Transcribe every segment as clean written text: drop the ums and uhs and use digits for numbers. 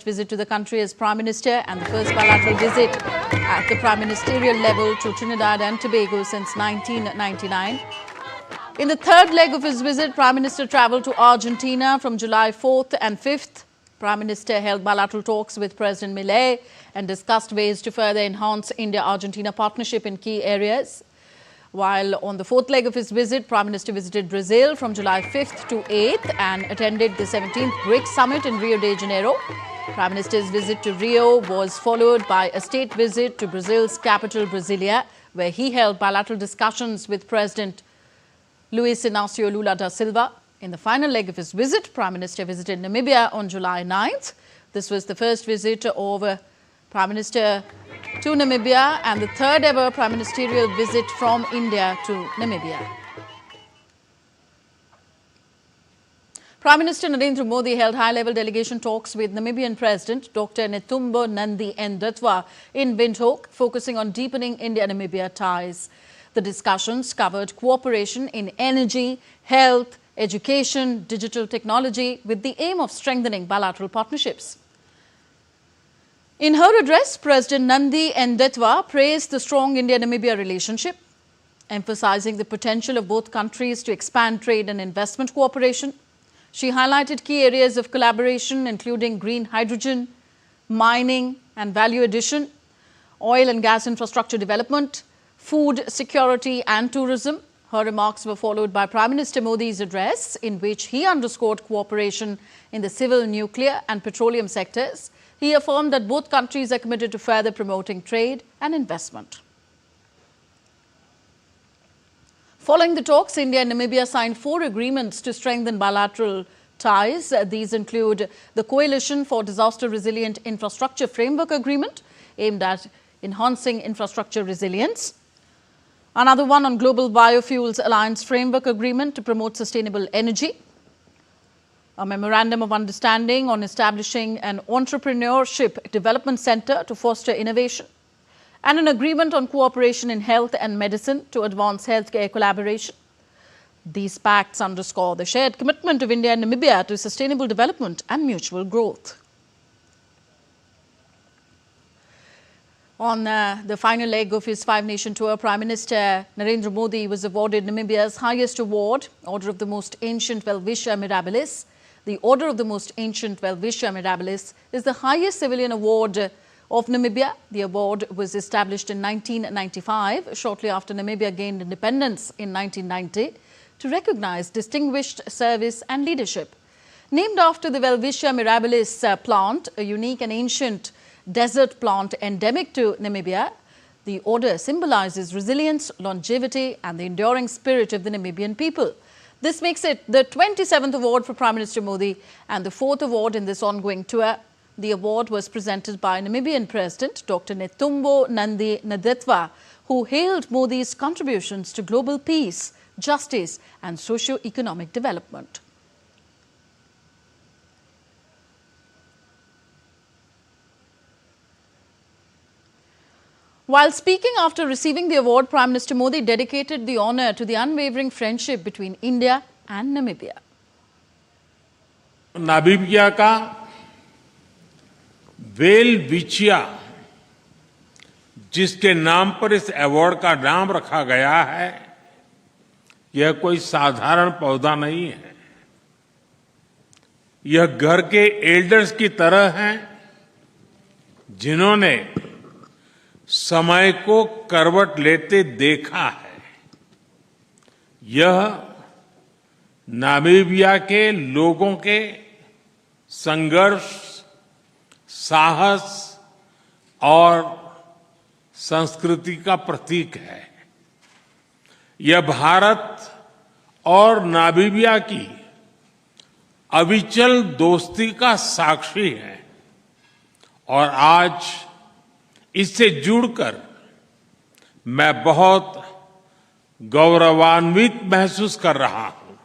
visit to the country as Prime Minister and the first bilateral visit at the prime ministerial level to Trinidad and Tobago since 1999. In the third leg of his visit, Prime Minister travelled to Argentina from July 4th and 5th. Prime Minister held bilateral talks with President Milei and discussed ways to further enhance India-Argentina partnership in key areas. While on the fourth leg of his visit, Prime Minister visited Brazil from July 5th to 8th and attended the 17th BRICS Summit in Rio de Janeiro. Prime Minister's visit to Rio was followed by a state visit to Brazil's capital, Brasilia, where he held bilateral discussions with President Luiz Inácio Lula da Silva. In the final leg of his visit, Prime Minister visited Namibia on July 9th. This was the first visit of Prime Minister to Namibia and the third ever prime ministerial visit from India to Namibia. Prime Minister Narendra Modi held high-level delegation talks with Namibian President Dr. Netumbo Nandi-Ndaitwah in Windhoek, focusing on deepening India-Namibia ties. The discussions covered cooperation in energy, health, education, digital technology, with the aim of strengthening bilateral partnerships. In her address, President Nandi-Ndaitwah praised the strong India-Namibia relationship, emphasizing the potential of both countries to expand trade and investment cooperation. She highlighted key areas of collaboration, including green hydrogen, mining and value addition, oil and gas infrastructure development, food security and tourism. Her remarks were followed by Prime Minister Modi's address, in which he underscored cooperation in the civil, nuclear and petroleum sectors. He affirmed that both countries are committed to further promoting trade and investment. Following the talks, India and Namibia signed 4 agreements to strengthen bilateral ties. These include the Coalition for Disaster Resilient Infrastructure Framework Agreement, aimed at enhancing infrastructure resilience. Another one on Global Biofuels Alliance Framework Agreement to promote sustainable energy. A memorandum of understanding on establishing an Entrepreneurship Development Center to foster innovation, and an agreement on cooperation in health and medicine to advance healthcare collaboration. These pacts underscore the shared commitment of India and Namibia to sustainable development and mutual growth. On the final leg of his 5-nation tour, Prime Minister Narendra Modi was awarded Namibia's highest award, Order of the Most Ancient Welwisher Mirabilis. The Order of the Most Ancient Welwisher Mirabilis is the highest civilian award of Namibia. The award was established in 1995, shortly after Namibia gained independence in 1990, to recognize distinguished service and leadership. Named after the Welwisher Mirabilis plant, a unique and ancient desert plant endemic to Namibia, the order symbolizes resilience, longevity and the enduring spirit of the Namibian people. This makes it the 27th award for Prime Minister Modi and the 4th award in this ongoing tour. The award was presented by Namibian President Dr. Netumbo Nandi-Ndaitwah, who hailed Modi's contributions to global peace, justice and socio-economic development. While speaking after receiving the award, Prime Minister Modi dedicated the honour to the unwavering friendship between India and Namibia. Namibia का welwitschia, जिसके नाम पर इस award का नाम रखा गया है, यह कोई साधारण पौधा नहीं है। यह घर के एल्डर्स की तरह हैं, जिन्होंने समय को करवट लेते देखा है। यह नामीबिया के लोगों के संघर्ष, साहस और संस्कृति का प्रतीक है। यह भारत और नामीबिया की अविचल दोस्ती का साक्षी है और आज इससे जुड़कर मैं बहुत गौरवान्वित महसूस कर रहा हूं।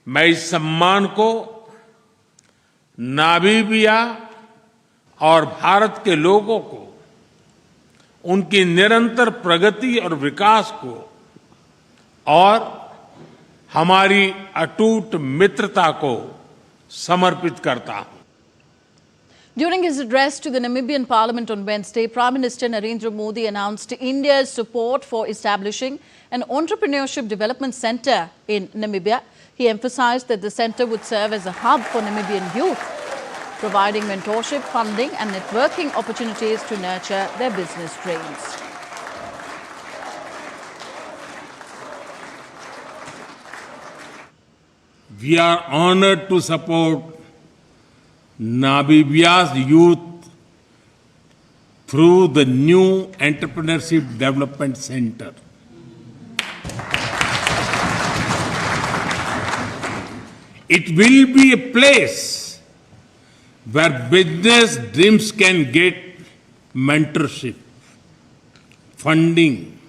मैं इस सम्मान को नामीबिया और भारत के लोगों को उनकी निरंतर प्रगति और विकास को और हमारी अटूट मित्रता को समर्पित करता हूं। During his address to the Namibian Parliament on Wednesday, Prime Minister Narendra Modi announced India's support for establishing an entrepreneurship development centre in Namibia. He emphasised that the centre would serve as a hub for Namibian youth, providing mentorship, funding and networking opportunities to nurture their business dreams. We are honoured to support Namibia's youth through the new Entrepreneurship Development Center. It will be a place where business dreams can get mentorship, funding,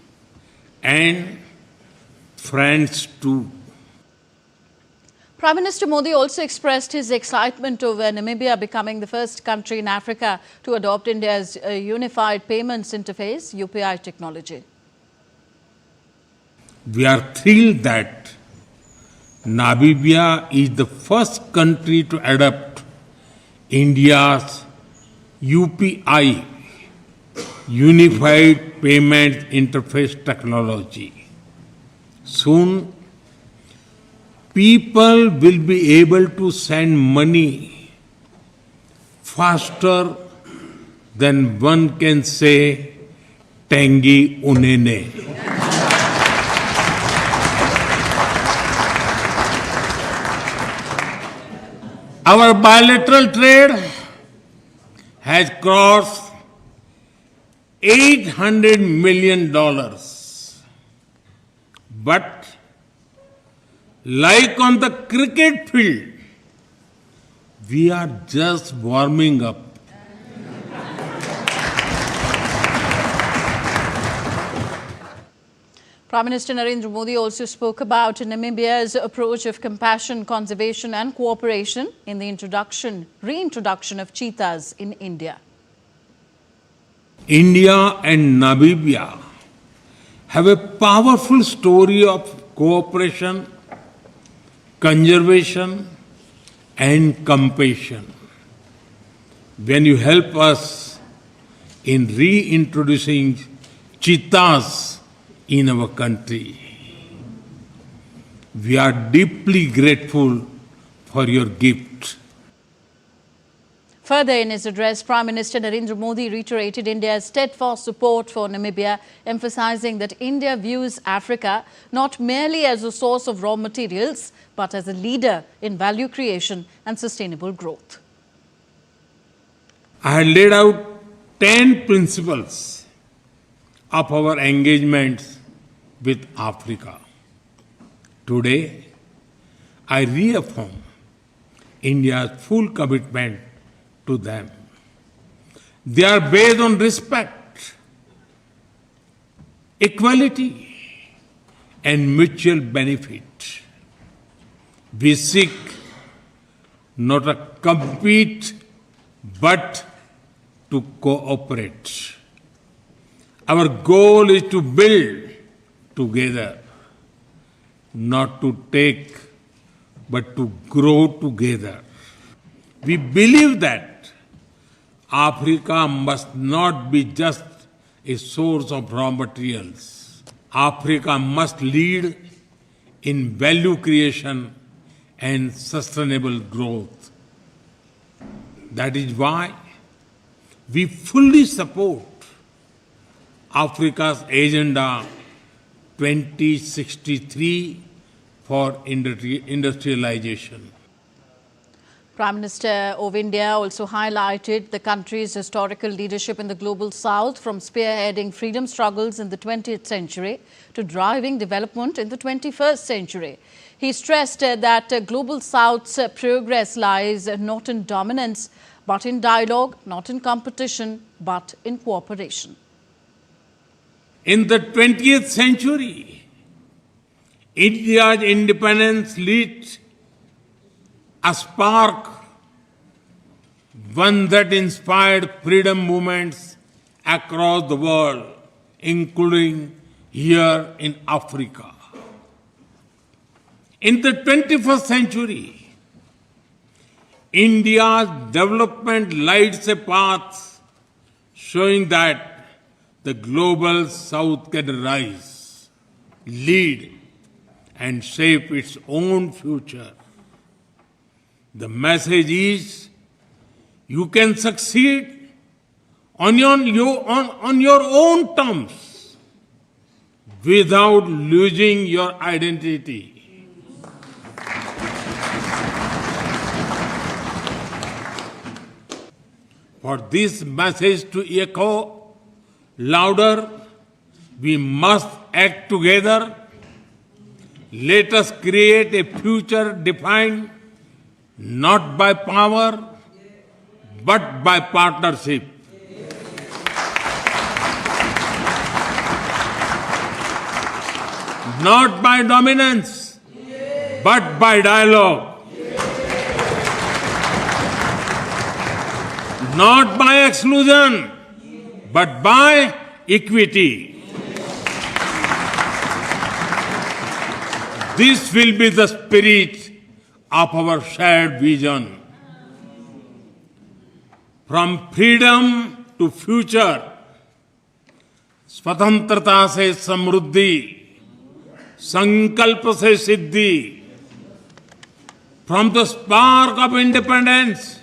and friends too. Prime Minister Modi also expressed his excitement over Namibia becoming the first country in Africa to adopt India's unified payments interface, UPI technology. We are thrilled that Namibia is the first country to adopt India's UPI, Unified Payment Interface technology. Soon, people will be able to send money faster than one can say Tangi Unene. Our bilateral trade has crossed $800 million. But like on the cricket field, we are just warming up. Prime Minister Narendra Modi also spoke about Namibia's approach of compassion, conservation and cooperation in the reintroduction of cheetahs in India. India and Namibia have a powerful story of cooperation, conservation and compassion. When you help us in reintroducing cheetahs in our country, we are deeply grateful for your gift. Further in his address, Prime Minister Narendra Modi reiterated India's steadfast support for Namibia, emphasizing that India views Africa not merely as a source of raw materials, but as a leader in value creation and sustainable growth. I had laid out 10 principles of our engagements with Africa. Today, I reaffirm India's full commitment to them. They are based on respect, equality, and mutual benefit. We seek not to compete, but to cooperate. Our goal is to build together, not to take, but to grow together. We believe that Africa must not be just a source of raw materials. Africa must lead in value creation and sustainable growth. That is why we fully support Africa's Agenda 2063 for industrialization. Prime Minister of India also highlighted the country's historical leadership in the global south, from spearheading freedom struggles in the 20th century to driving development in the 21st century. He stressed that global south's progress lies not in dominance, but in dialogue, not in competition, but in cooperation. In the 20th century, India's independence lit a spark, one that inspired freedom movements across the world, including here in Africa. In the 21st century, India's development lights a path showing that the global south can rise, lead, and shape its own future. The message is you can succeed on your own terms without losing your identity. For this message to echo louder, we must act together. Let us create a future defined not by power, but by partnership. Not by dominance, but by dialogue. Not by exclusion, but by equity. This will be the spirit of our shared vision. From freedom to future, स्वतंत्रता से समृद्धि, संकल्प से सिद्धि. From the spark of independence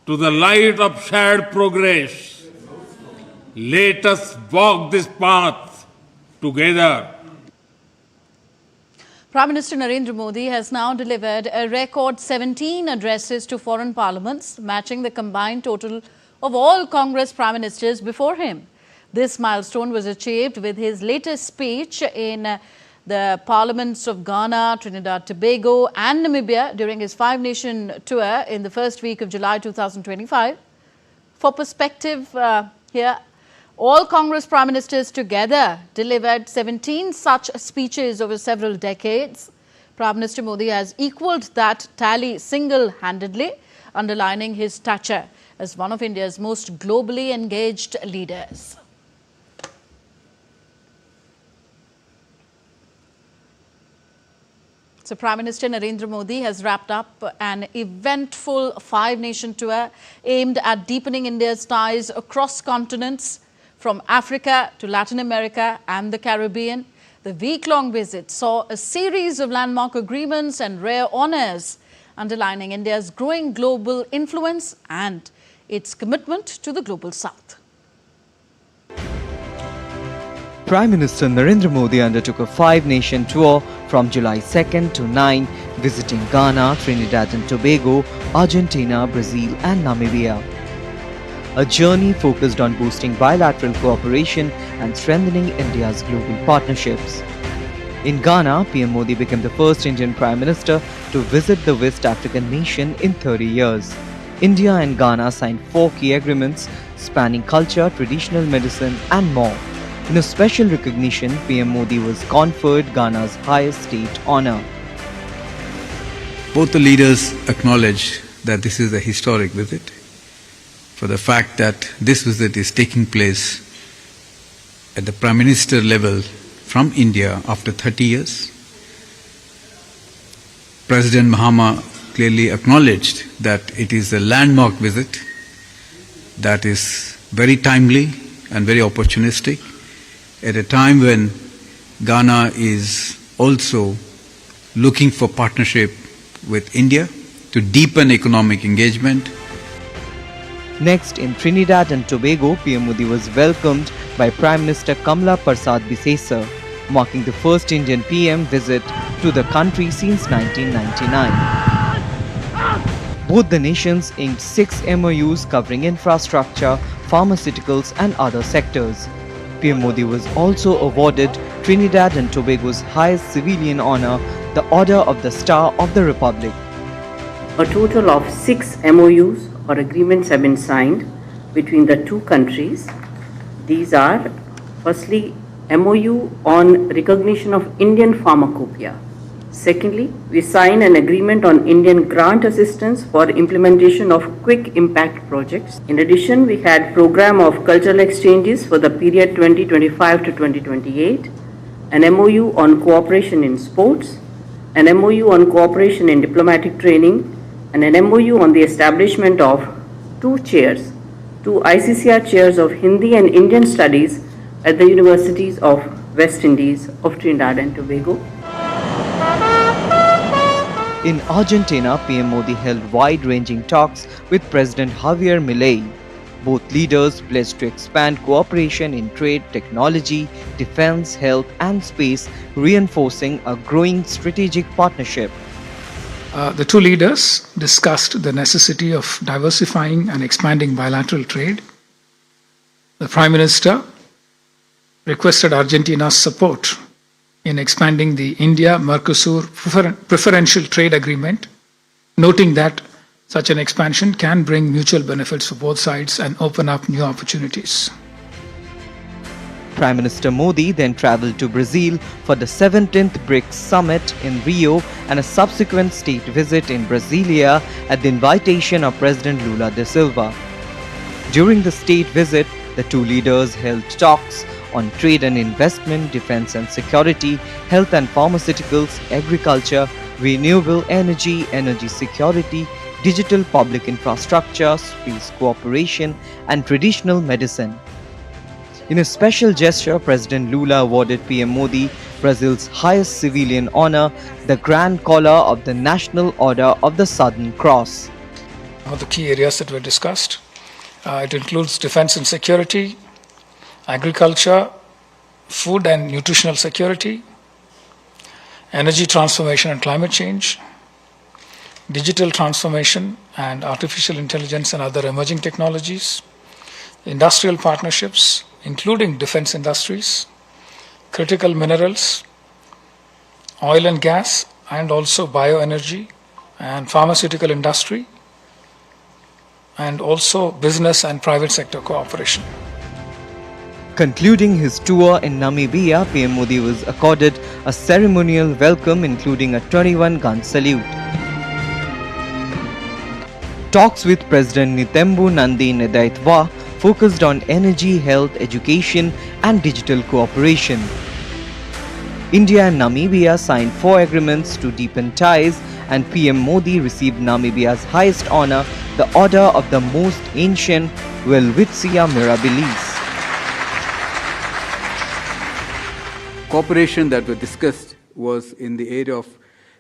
to the light of shared progress, let us walk this path together. Prime Minister Narendra Modi has now delivered a record 17 addresses to foreign parliaments, matching the combined total of all Congress Prime Ministers before him. This milestone was achieved with his latest speech in the parliaments of Ghana, Trinidad, Tobago and Namibia during his five-nation tour in the first week of July 2025. For perspective here, all Congress Prime Ministers together delivered 17 such speeches over several decades. Prime Minister Modi has equalled that tally single-handedly, underlining his stature as one of India's most globally engaged leaders. So Prime Minister Narendra Modi has wrapped up an eventful five-nation tour aimed at deepening India's ties across continents, from Africa to Latin America and the Caribbean. The week-long visit saw a series of landmark agreements and rare honours, underlining India's growing global influence and its commitment to the global south. Prime Minister Narendra Modi undertook a five-nation tour from July 2nd to 9, visiting Ghana, Trinidad and Tobago, Argentina, Brazil and Namibia. A journey focused on boosting bilateral cooperation and strengthening India's global partnerships. In Ghana, PM Modi became the first Indian Prime Minister to visit the West African nation in 30 years. India and Ghana signed 4 key agreements spanning culture, traditional medicine and more. In a special recognition, PM Modi was conferred Ghana's highest state honour. Both the leaders acknowledge that this is a historic visit, for the fact that this visit is taking place at the Prime Minister level from India after 30 years. President Mahama clearly acknowledged that it is a landmark visit that is very timely and very opportunistic at a time when Ghana is also looking for partnership with India to deepen economic engagement. Next, in Trinidad and Tobago, PM Modi was welcomed by Prime Minister Kamla Prasad Bharati, marking the first Indian PM visit to the country since 1999. Both the nations inked 6 MOUs covering infrastructure, pharmaceuticals and other sectors. PM Modi was also awarded Trinidad and Tobago's highest civilian honour, the Order of the Star of the Republic. A total of 6 MOUs or agreements have been signed between the two countries. These are, firstly, MOU on recognition of Indian pharmacopoeia. Secondly, we signed an agreement on Indian grant assistance for implementation of quick impact projects. In addition, we had program of cultural exchanges for the period 2025 to 2028, an MOU on cooperation in sports, an MOU on cooperation in diplomatic training, and an MOU on the establishment of two ICCR chairs of Hindi and Indian Studies at the Universities of West Indies of Trinidad and Tobago. In Argentina, PM Modi held wide-ranging talks with President Javier Milei. Both leaders pledged to expand cooperation in trade, technology, defense, health and space, reinforcing a growing strategic partnership. The two leaders discussed the necessity of diversifying and expanding bilateral trade. The Prime Minister requested Argentina's support in expanding the India-Mercosur preferential trade agreement, noting that such an expansion can bring mutual benefits for both sides and open up new opportunities. Prime Minister Modi then travelled to Brazil for the 17th BRICS Summit in Rio and a subsequent state visit in Brasilia at the invitation of President Lula da Silva. During the state visit, the two leaders held talks on trade and investment, defense and security, health and pharmaceuticals, agriculture, renewable energy, energy security, digital public infrastructure, space cooperation and traditional medicine. In a special gesture, President Lula awarded PM Modi Brazil's highest civilian honor, the Grand Collar of the National Order of the Southern Cross. One of the key areas that were discussed, it includes defense and security, agriculture, food and nutritional security, energy transformation and climate change, digital transformation and artificial intelligence and other emerging technologies, industrial partnerships, including defense industries, critical minerals, oil and gas, and also bioenergy and pharmaceutical industry, and also business and private sector cooperation. Concluding his tour in Namibia, PM Modi was accorded a ceremonial welcome including a 21-gun salute. Talks with President Netumbo Nandi-Ndaitwah focused on energy, health, education and digital cooperation. India and Namibia signed 4 agreements to deepen ties, and PM Modi received Namibia's highest honor, the Order of the Most Ancient Welwitschia Mirabilis. Cooperation that were discussed was in the area of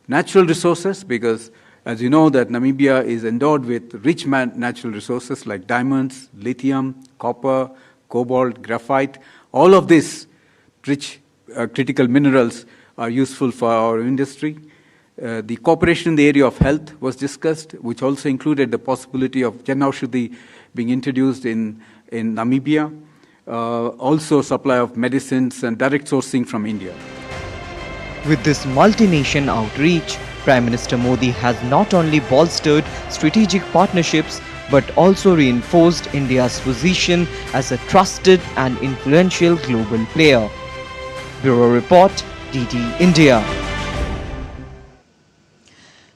natural resources, because as you know that Namibia is endowed with rich natural resources like diamonds, lithium, copper, cobalt, graphite. All of these rich critical minerals are useful for our industry. The cooperation in the area of health was discussed, which also included the possibility of Jan Aushadhi being introduced in Namibia. Also supply of medicines and direct sourcing from India. With this multi-nation outreach, Prime Minister Modi has not only bolstered strategic partnerships but also reinforced India's position as a trusted and influential global player. Bureau Report, DD India.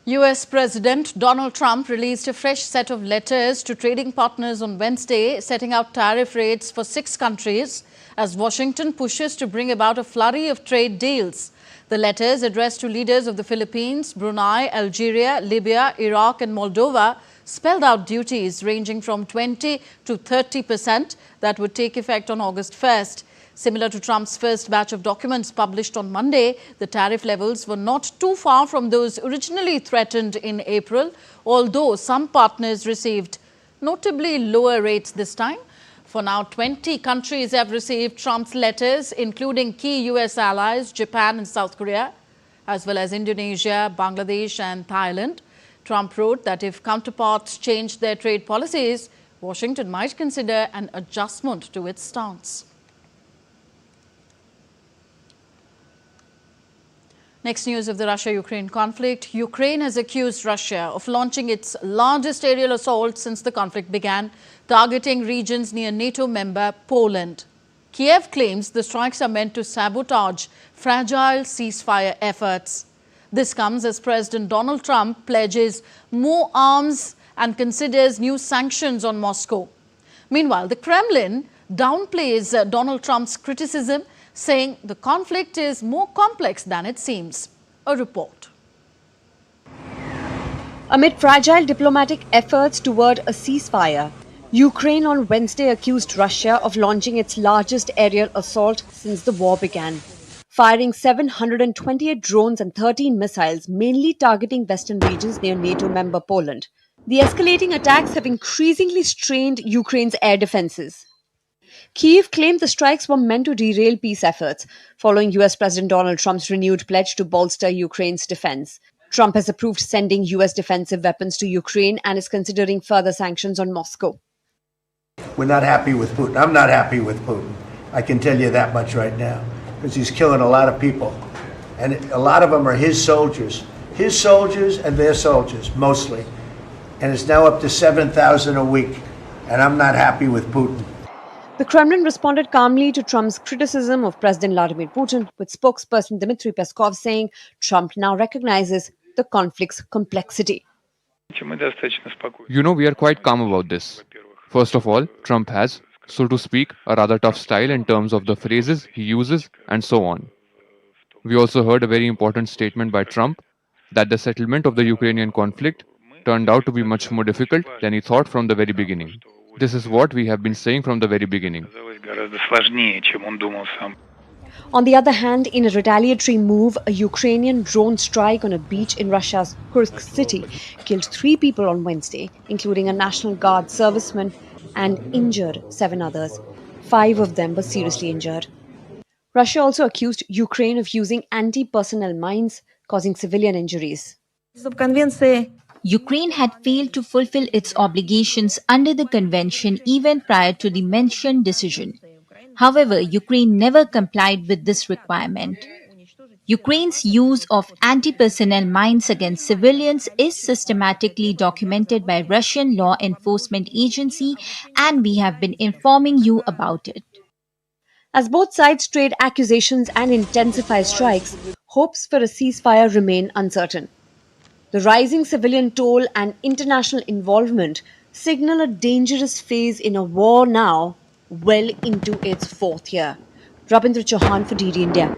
US President Donald Trump released a fresh set of letters to trading partners on Wednesday, setting out tariff rates for 6 countries as Washington pushes to bring about a flurry of trade deals. The letters, addressed to leaders of the Philippines, Brunei, Algeria, Libya, Iraq and Moldova, spelled out duties ranging from 20 to 30% that would take effect on August 1st. Similar to Trump's first batch of documents published on Monday, the tariff levels were not too far from those originally threatened in April, although some partners received notably lower rates this time. For now, 20 countries have received Trump's letters, including key US allies, Japan and South Korea, as well as Indonesia, Bangladesh and Thailand. Trump wrote that if counterparts changed their trade policies, Washington might consider an adjustment to its stance. Next news of the Russia-Ukraine conflict. Ukraine has accused Russia of launching its largest aerial assault since the conflict began, targeting regions near NATO member Poland. Kiev claims the strikes are meant to sabotage fragile ceasefire efforts. This comes as President Donald Trump pledges more arms and considers new sanctions on Moscow. Meanwhile, the Kremlin downplays Donald Trump's criticism, saying the conflict is more complex than it seems. A report. Amid fragile diplomatic efforts toward a ceasefire, Ukraine on Wednesday accused Russia of launching its largest aerial assault since the war began, firing 728 drones and 13 missiles, mainly targeting western regions near NATO member Poland. The escalating attacks have increasingly strained Ukraine's air defenses. Kyiv claimed the strikes were meant to derail peace efforts, following US President Donald Trump's renewed pledge to bolster Ukraine's defense. Trump has approved sending US defensive weapons to Ukraine and is considering further sanctions on Moscow. We're not happy with Putin. I'm not happy with Putin. I can tell you that much right now, because he's killing a lot of people. And a lot of them are his soldiers and their soldiers, mostly. And it's now up to 7,000 a week. And I'm not happy with Putin. The Kremlin responded calmly to Trump's criticism of President Vladimir Putin, with spokesperson Dmitry Peskov saying Trump now recognizes the conflict's complexity. We are quite calm about this. First of all, Trump has, so to speak, a rather tough style in terms of the phrases he uses and so on. We also heard a very important statement by Trump that the settlement of the Ukrainian conflict turned out to be much more difficult than he thought from the very beginning. This is what we have been saying from the very beginning. On the other hand, in a retaliatory move, a Ukrainian drone strike on a beach in Russia's Kursk city killed 3 people on Wednesday, including a National Guard serviceman, and injured 7 others. 5 of them were seriously injured. Russia also accused Ukraine of using anti-personnel mines, causing civilian injuries. Ukraine had failed to fulfill its obligations under the convention even prior to the mentioned decision. However, Ukraine never complied with this requirement. Ukraine's use of anti-personnel mines against civilians is systematically documented by Russian law enforcement agency, and we have been informing you about it. As both sides trade accusations and intensify strikes, hopes for a ceasefire remain uncertain. The rising civilian toll and international involvement signal a dangerous phase in a war now well into its 4th year. Rabindra Chauhan for DD India.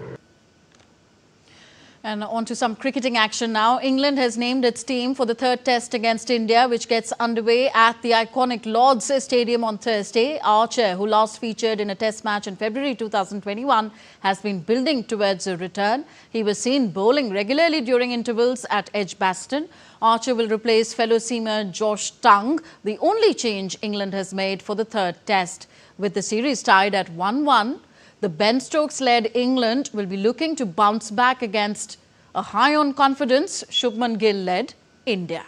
And on to some cricketing action now. England has named its team for the 3rd test against India, which gets underway at the iconic Lord's Stadium on Thursday. Archer, who last featured in a test match in February 2021, has been building towards a return. He was seen bowling regularly during intervals at Edgbaston. Archer will replace fellow seamer Josh Tongue, the only change England has made for the 3rd test. With the series tied at 1-1, the Ben Stokes-led England will be looking to bounce back against a high on confidence Shubman Gill-led India.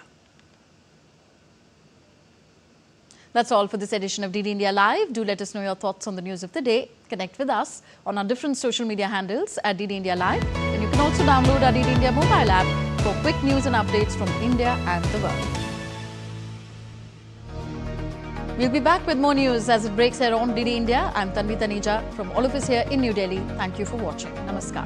That's all for this edition of DD India Live. Do let us know your thoughts on the news of the day. Connect with us on our different social media handles at DD India Live. And you can also download our DD India mobile app for quick news and updates from India and the world. We'll be back with more news as it breaks here on DD India. I'm Tanvi Taneja from all of us here in New Delhi. Thank you for watching. Namaskar.